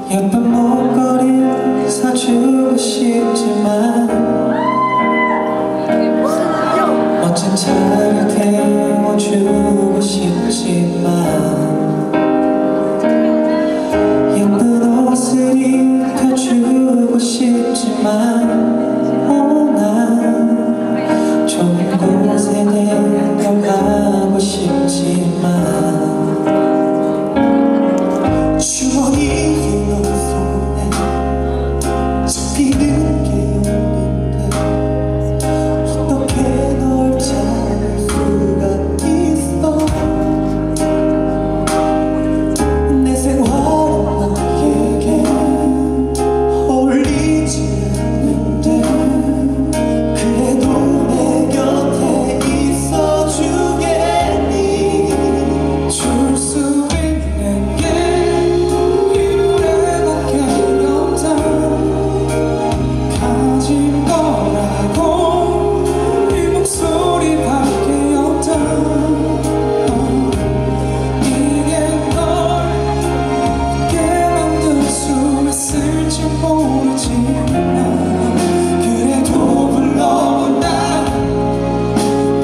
예쁜 목걸이 사주고 싶지만 멋진 차를 태워주고 싶지만 예쁜 옷을 입혀주고 싶지만 난 좋은 곳에 데려가고 싶지만 추억이 너 손에 잡히는 게 없는데 어떻게 널 찾을 수가 있어. 내 생활은 너에게 어울리지 않는데 그래도 내 곁에 있어주겠니. 줄 수 있는 게 가진 거라고 이 목소리밖에 없다. 이게 널 웃게 만들 수 있을지 모르지만 그래도 불러본다.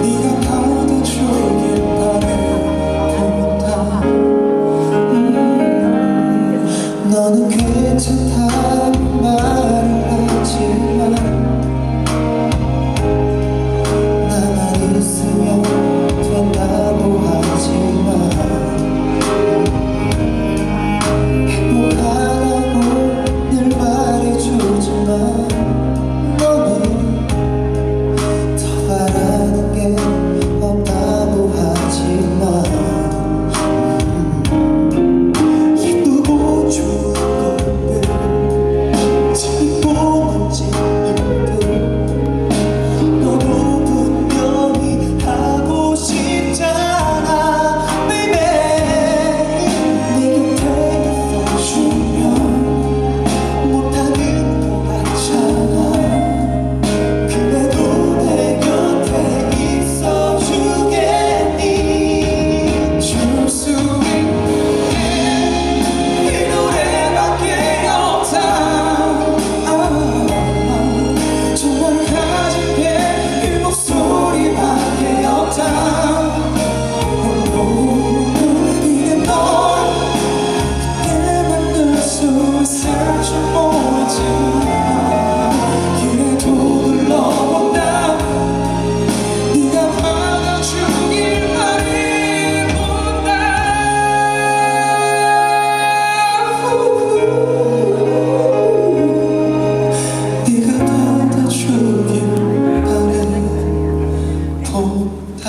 네가 받아주길 바래본다. 너는 괜찮다고 말을 하지만 나만 있으면 된다고 하지만 행복하다고 늘 말해주지만 너는 더 바라는 게 없다고 하지만 예쁘고 좋은 것들 짓고 멋진 일들 너도 분명히 하고 싶잖아 baby. 네 곁에 있어주면 못하는 것 같잖아. 그래도 내 곁에 있어주겠니. 줄 수 있는 이 노래밖에 없다. 정말 가진 게 이 목소리밖에 없다. 이게 널 웃게 만들 수 있을지 모르지만 그래도 불러본다. 네가 받아주길 바래본다. 네가 받아주길 바래본다.